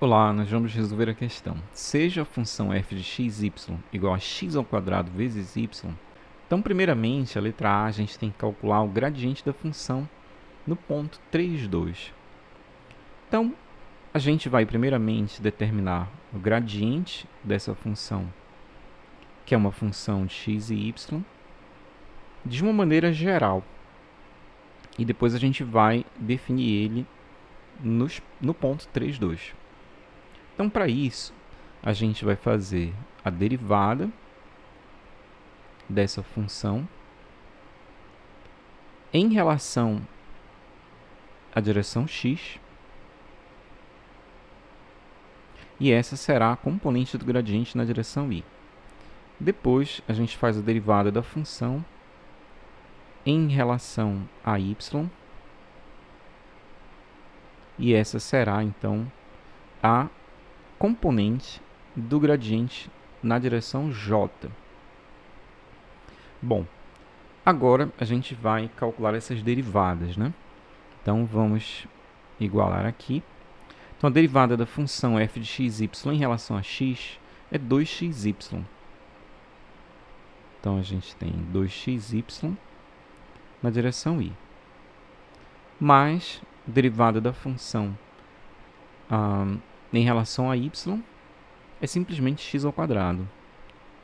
Olá, nós vamos resolver a questão. Seja a função f de x, y igual a x ao quadrado vezes y, então, primeiramente, a letra A, a gente tem que calcular o gradiente da função no ponto 3, 2. Então, a gente vai primeiramente determinar o gradiente dessa função, que é uma função de x e y, de uma maneira geral. E depois a gente vai definir ele no ponto 3, 2. Então, para isso, a gente vai fazer a derivada dessa função em relação à direção x, e essa será a componente do gradiente na direção y. Depois, a gente faz a derivada da função em relação a y, e essa será, então, a componente do gradiente na direção j. Bom, agora a gente vai calcular essas derivadas, né? Então, vamos igualar aqui. Então, a derivada da função f de xy em relação a x é 2xy. Então, a gente tem 2xy na direção y. Mais a derivada da função em relação a y é simplesmente x ao quadrado.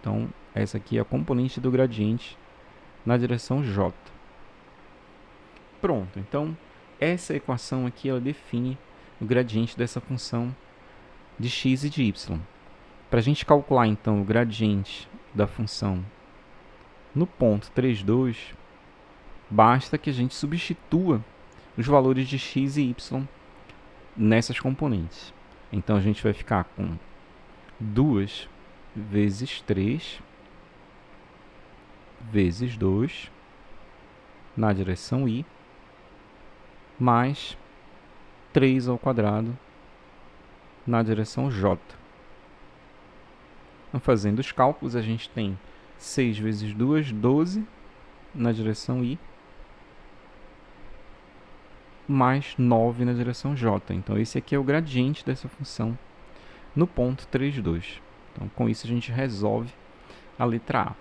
Então, essa aqui é a componente do gradiente na direção j. Pronto, então essa equação aqui ela define o gradiente dessa função de x e de y. Para a gente calcular então o gradiente da função no ponto 3, 2, basta que a gente substitua os valores de x e y nessas componentes. Então a gente vai ficar com 2 vezes 3 vezes 2 na direção y, mais 3 ao quadrado na direção j. Então, fazendo os cálculos, a gente tem 6 vezes 2, 12 na direção y, mais 9 na direção j. Então, esse aqui é o gradiente dessa função no ponto 3, 2. Então, com isso, a gente resolve a letra A.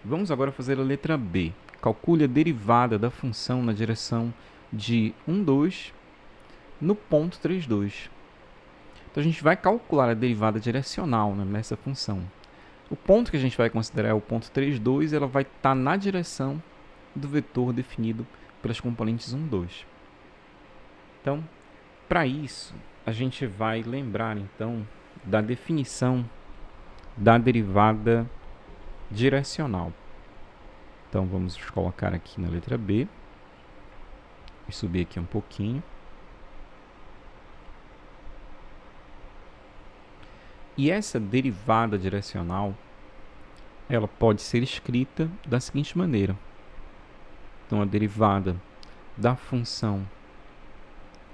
Vamos agora fazer a letra B. Calcule a derivada da função na direção de 1, 2 no ponto 3, 2. Então, a gente vai calcular a derivada direcional, né, nessa função. O ponto que a gente vai considerar é o ponto 3, 2, ela vai estar na direção do vetor definido pelas componentes 1, 2. Então, para isso, a gente vai lembrar, então, da definição da derivada direcional. Então, vamos colocar aqui na letra B. Vou subir aqui um pouquinho. E essa derivada direcional, ela pode ser escrita da seguinte maneira. Então, a derivada da função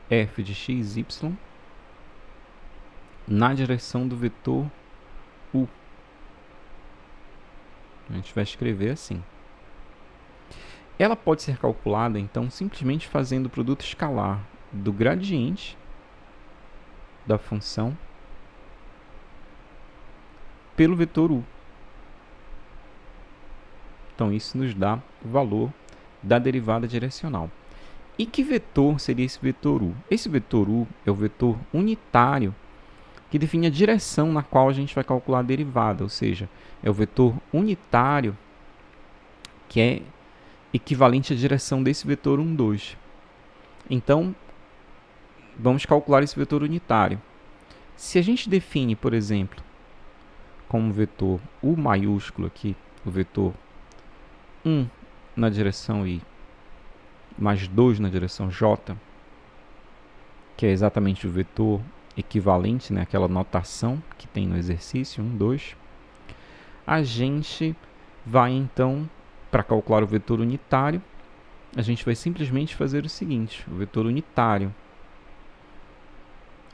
f de xy na direção do vetor u. A gente vai escrever assim. Ela pode ser calculada, então, simplesmente fazendo o produto escalar do gradiente da função pelo vetor u. Então, isso nos dá o valor da derivada direcional. E que vetor seria esse vetor u? Esse vetor u é o vetor unitário que define a direção na qual a gente vai calcular a derivada, ou seja, é o vetor unitário que é equivalente à direção desse vetor 1, 2. Então, vamos calcular esse vetor unitário. Se a gente define, por exemplo, como vetor u maiúsculo aqui, o vetor 1 na direção y, mais 2 na direção j, que é exatamente o vetor equivalente, né, aquela notação que tem no exercício 1, 2, a gente vai então, para calcular o vetor unitário, a gente vai simplesmente fazer o seguinte: o vetor unitário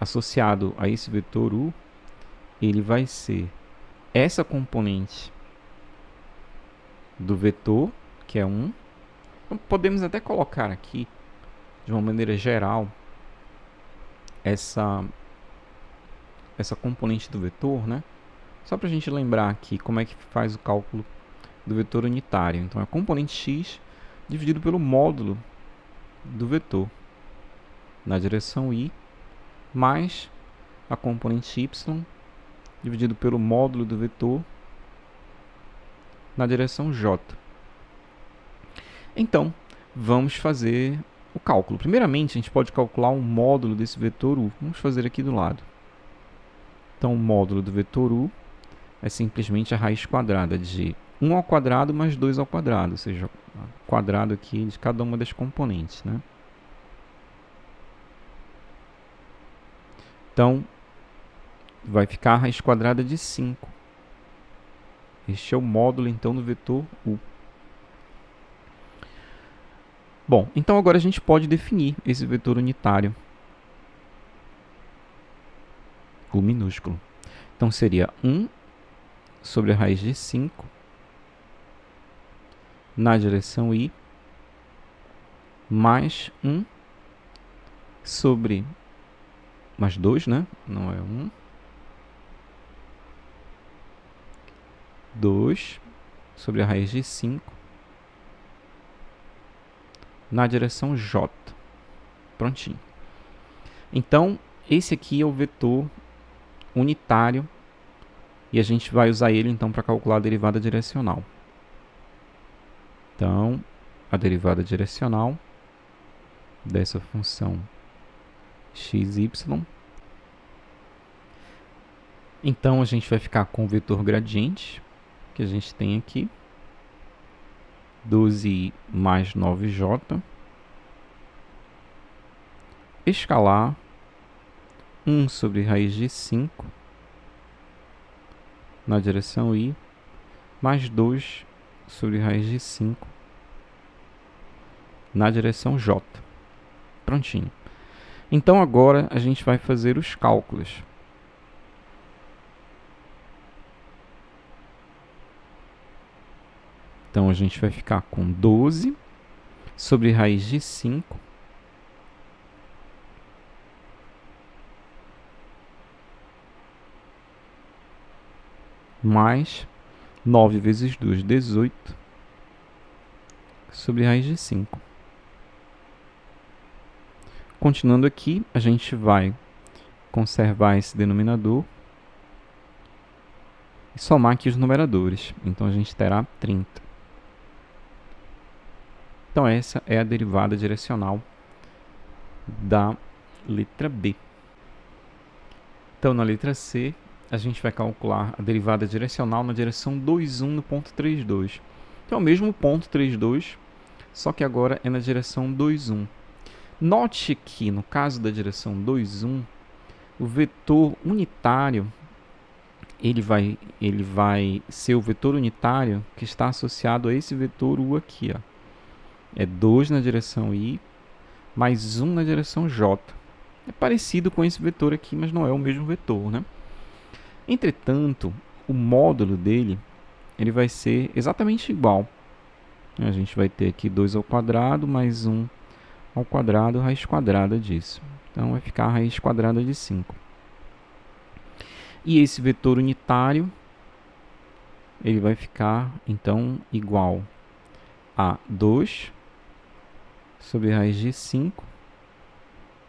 associado a esse vetor u, ele vai ser essa componente do vetor, que é 1. Então, podemos até colocar aqui, de uma maneira geral, essa componente do vetor, né? Só para a gente lembrar aqui como é que faz o cálculo do vetor unitário. Então, é a componente x dividido pelo módulo do vetor na direção y, mais a componente y dividido pelo módulo do vetor na direção j. Então, vamos fazer o cálculo. Primeiramente, a gente pode calcular o módulo desse vetor u. Vamos fazer aqui do lado. Então, o módulo do vetor u é simplesmente a raiz quadrada de 1 ao quadrado mais 2 ao quadrado, ou seja, o quadrado aqui de cada uma das componentes, né? Então, vai ficar a raiz quadrada de 5. Este é o módulo, então, do vetor u. Bom, então agora a gente pode definir esse vetor unitário, u minúsculo. Então, seria 1 sobre a raiz de 5 na direção y, mais 1 sobre, mais 2, né? Não é 1. 2 sobre a raiz de 5 na direção j. Prontinho. Então, esse aqui é o vetor unitário e a gente vai usar ele então para calcular a derivada direcional. Então, a derivada direcional dessa função xy. Então, a gente vai ficar com o vetor gradiente que a gente tem aqui, 12i mais 9j, escalar 1 sobre raiz de 5 na direção y, mais 2 sobre raiz de 5 na direção j. Prontinho. Então, agora a gente vai fazer os cálculos. Então, a gente vai ficar com 12 sobre raiz de 5 mais 9 vezes 2, 18 sobre raiz de 5. Continuando aqui, a gente vai conservar esse denominador e somar aqui os numeradores. Então, a gente terá 30. Então, essa é a derivada direcional da letra B. Então, na letra C, a gente vai calcular a derivada direcional na direção 2,1 no ponto 3,2. Então, é o mesmo ponto 3,2, só que agora é na direção 2,1. Note que, no caso da direção 2,1, o vetor unitário ele vai ser o vetor unitário que está associado a esse vetor u aqui, ó. É 2 na direção y, mais 1 na direção j. É parecido com esse vetor aqui, mas não é o mesmo vetor, né? Entretanto, o módulo dele ele vai ser exatamente igual. A gente vai ter aqui 2 ao quadrado, mais 1 ao quadrado, raiz quadrada disso. Então, vai ficar a raiz quadrada de 5. E esse vetor unitário, ele vai ficar, então, igual a 2 sobre raiz de 5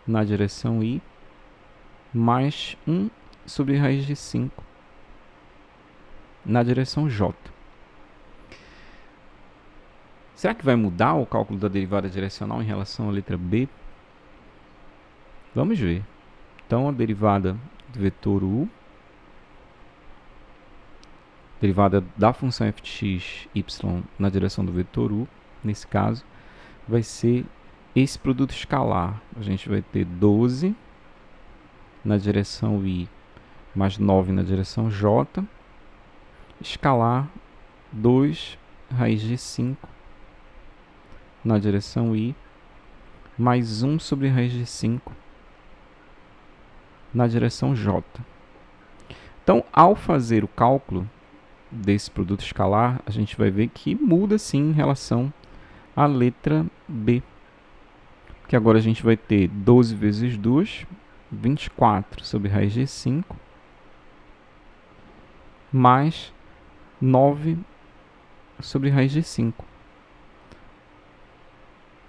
na direção y, mais 1 sobre raiz de 5 na direção j. Será que vai mudar o cálculo da derivada direcional em relação à letra B? Vamos ver. Então, a derivada do vetor u, derivada da função f de x, y na direção do vetor u, nesse caso, vai ser esse produto escalar. A gente vai ter 12 na direção y, mais 9 na direção j, escalar 2 raiz de 5 na direção y, mais 1 sobre raiz de 5 na direção j. Então, ao fazer o cálculo desse produto escalar, a gente vai ver que muda sim em relação à letra B. Que agora a gente vai ter 12 vezes 2, 24 sobre raiz de 5 mais 9 sobre raiz de 5.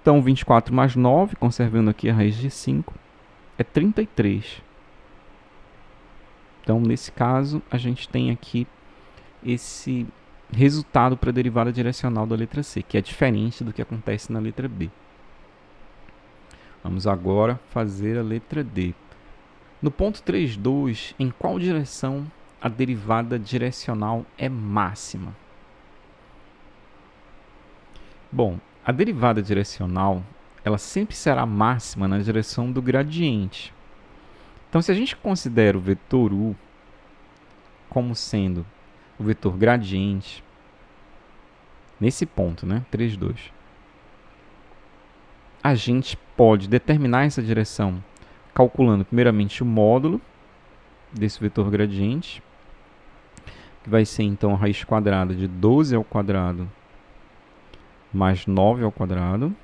Então, 24 mais 9, conservando aqui a raiz de 5, é 33. Então, nesse caso, a gente tem aqui esse resultado para a derivada direcional da letra C, que é diferente do que acontece na letra B. Vamos agora fazer a letra D. No ponto 3.2, em qual direção a derivada direcional é máxima? Bom, a derivada direcional, ela sempre será máxima na direção do gradiente. Então, se a gente considera o vetor u como sendo o vetor gradiente, nesse ponto, né, 3.2, a gente pode determinar essa direção calculando primeiramente o módulo desse vetor gradiente, que vai ser então a raiz quadrada de 12 ao quadrado mais 9 ao quadrado.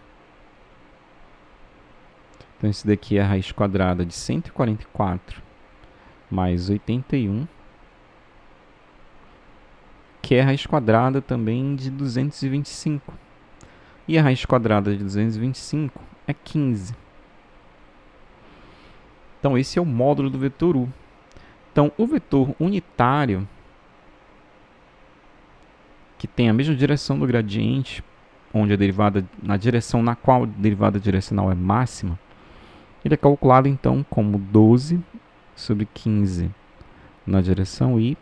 Então, esse daqui é a raiz quadrada de 144 mais 81, que é a raiz quadrada também de 225. E a raiz quadrada de 225 é 15. Então, esse é o módulo do vetor u. Então, o vetor unitário, que tem a mesma direção do gradiente, onde a derivada, na direção na qual a derivada direcional é máxima, ele é calculado então como 12 sobre 15 na direção i,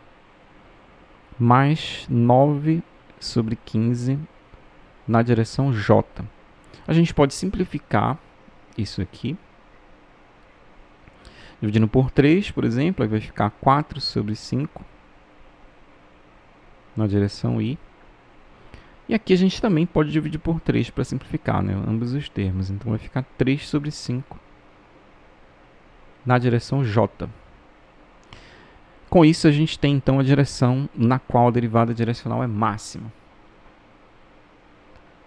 mais 9 sobre 15 na direção j. A gente pode simplificar isso aqui, dividindo por 3, por exemplo, aí vai ficar 4 sobre 5 na direção i. E aqui a gente também pode dividir por 3 para simplificar, né, ambos os termos. Então vai ficar 3 sobre 5 na direção j. Com isso, a gente tem então a direção na qual a derivada direcional é máxima.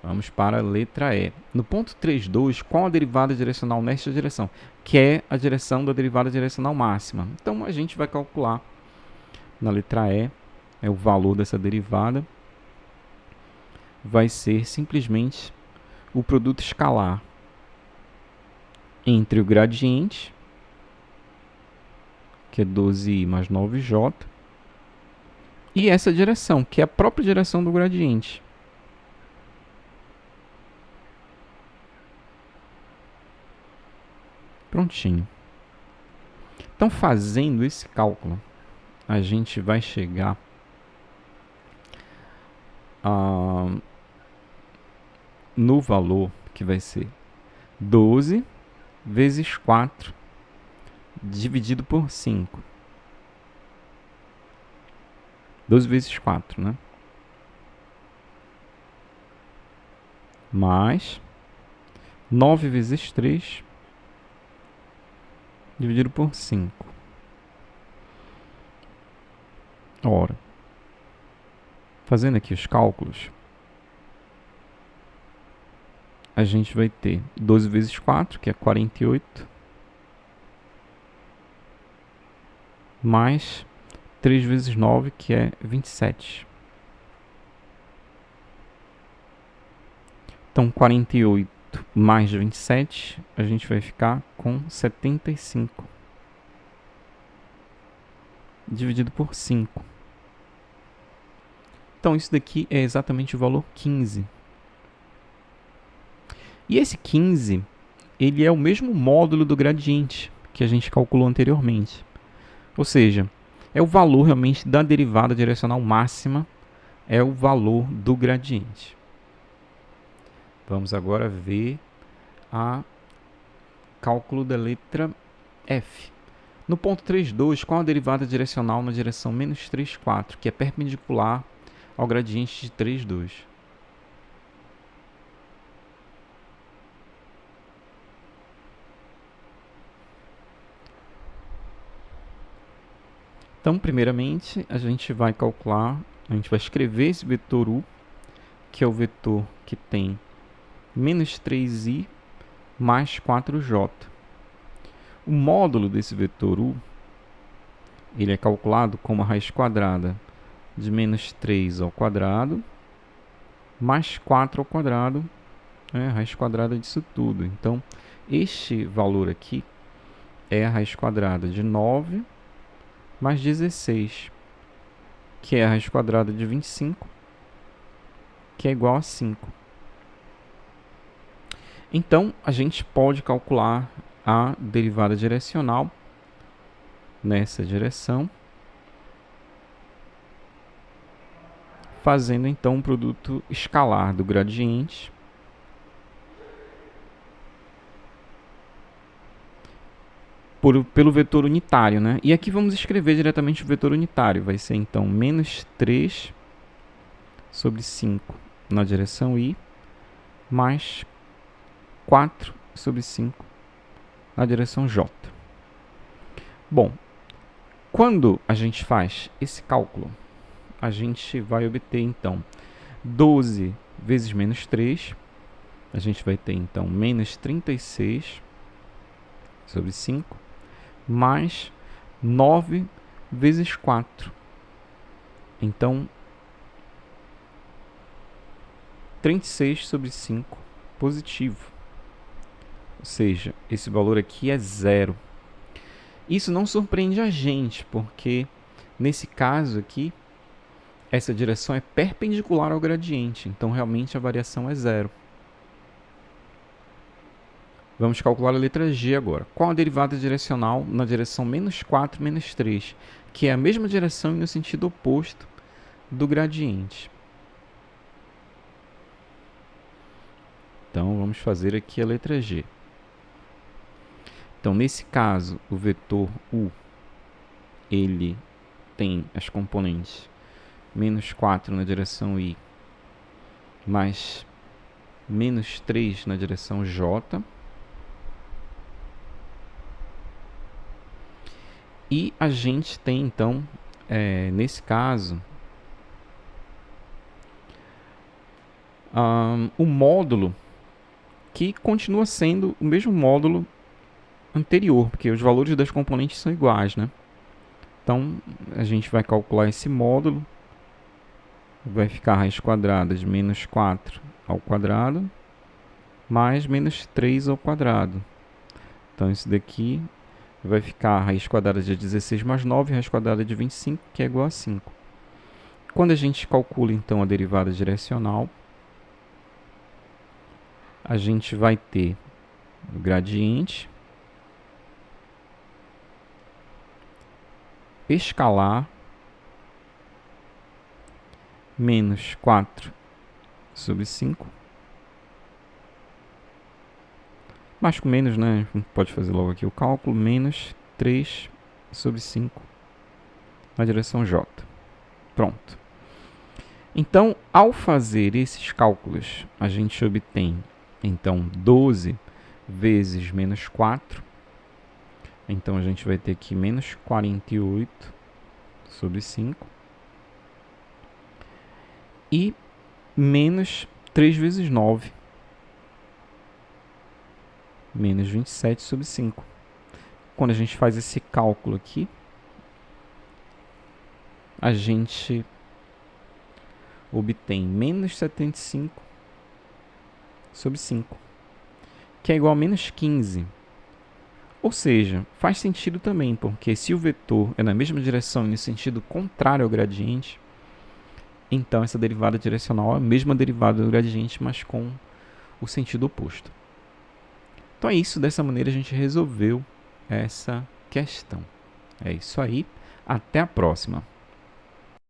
Vamos para a letra E. No ponto 3.2, qual a derivada direcional nesta direção? Que é a direção da derivada direcional máxima. Então, a gente vai calcular na letra E, o valor dessa derivada. Vai ser simplesmente o produto escalar entre o gradiente, que é 12i mais 9j, e essa direção, que é a própria direção do gradiente. Prontinho. Então, fazendo esse cálculo, a gente vai chegar no valor que vai ser 12 vezes 4 dividido por 5. 12 vezes 4, né? Mais 9 vezes 3 dividido por 5. Ora, fazendo aqui os cálculos, a gente vai ter 12 vezes 4, que é 48, mais 3 vezes 9, que é 27. Então, 48 mais 27, a gente vai ficar com 75. Dividido por 5. Então, isso daqui é exatamente o valor 15. E esse 15, ele é o mesmo módulo do gradiente que a gente calculou anteriormente. Ou seja, é o valor realmente da derivada direcional máxima, é o valor do gradiente. Vamos agora ver o cálculo da letra F. No ponto 3.2, qual a derivada direcional na direção menos 3,4, que é perpendicular ao gradiente de 3,2? Então, primeiramente, a gente vai calcular, a gente vai escrever esse vetor u, que é o vetor que tem menos 3i mais 4j. O módulo desse vetor u, ele é calculado como a raiz quadrada de menos 3 ao quadrado, mais 4 ao quadrado, a raiz quadrada disso tudo. Então, este valor aqui é a raiz quadrada de 9 mais 16, que é a raiz quadrada de 25, que é igual a 5. Então, a gente pode calcular a derivada direcional nessa direção, fazendo então um produto escalar do gradiente pelo vetor unitário, né? E aqui vamos escrever diretamente o vetor unitário. Vai ser então menos 3 sobre 5 na direção i, mais 4 sobre 5 na direção j. Bom, quando a gente faz esse cálculo, a gente vai obter então 12 vezes menos 3, a gente vai ter então menos 36 sobre 5, mais 9 vezes 4. Então, 36 sobre 5 positivo. Ou seja, esse valor aqui é zero. Isso não surpreende a gente, porque nesse caso aqui, essa direção é perpendicular ao gradiente. Então, realmente, a variação é zero. Vamos calcular a letra G agora. Qual a derivada direcional na direção menos 4, menos 3? Que é a mesma direção e no sentido oposto do gradiente. Então, vamos fazer aqui a letra G. Então, nesse caso, o vetor u, ele tem as componentes menos 4 na direção i, mais menos 3 na direção j. E a gente tem, então, nesse caso, o módulo que continua sendo o mesmo módulo anterior, porque os valores das componentes são iguais, né? Então, a gente vai calcular esse módulo, vai ficar a raiz quadrada de menos 4 ao quadrado, mais menos 3 ao quadrado. Então, isso daqui vai ficar a raiz quadrada de 16 mais 9, raiz quadrada de 25, que é igual a 5. Quando a gente calcula, então, a derivada direcional, a gente vai ter o gradiente escalar menos 4 sobre 5. Mais com menos, né? A gente pode fazer logo aqui o cálculo. Menos 3 sobre 5 na direção j. Pronto. Então, ao fazer esses cálculos, a gente obtém, então, 12 vezes menos 4. Então, a gente vai ter aqui menos 48 sobre 5. E menos 3 vezes 9. Menos 27 sobre 5. Quando a gente faz esse cálculo aqui, a gente obtém menos 75 sobre 5, que é igual a menos 15. Ou seja, faz sentido também, porque se o vetor é na mesma direção e no sentido contrário ao gradiente, então essa derivada direcional é a mesma derivada do gradiente, mas com o sentido oposto. Então é isso, dessa maneira a gente resolveu essa questão. É isso aí, até a próxima.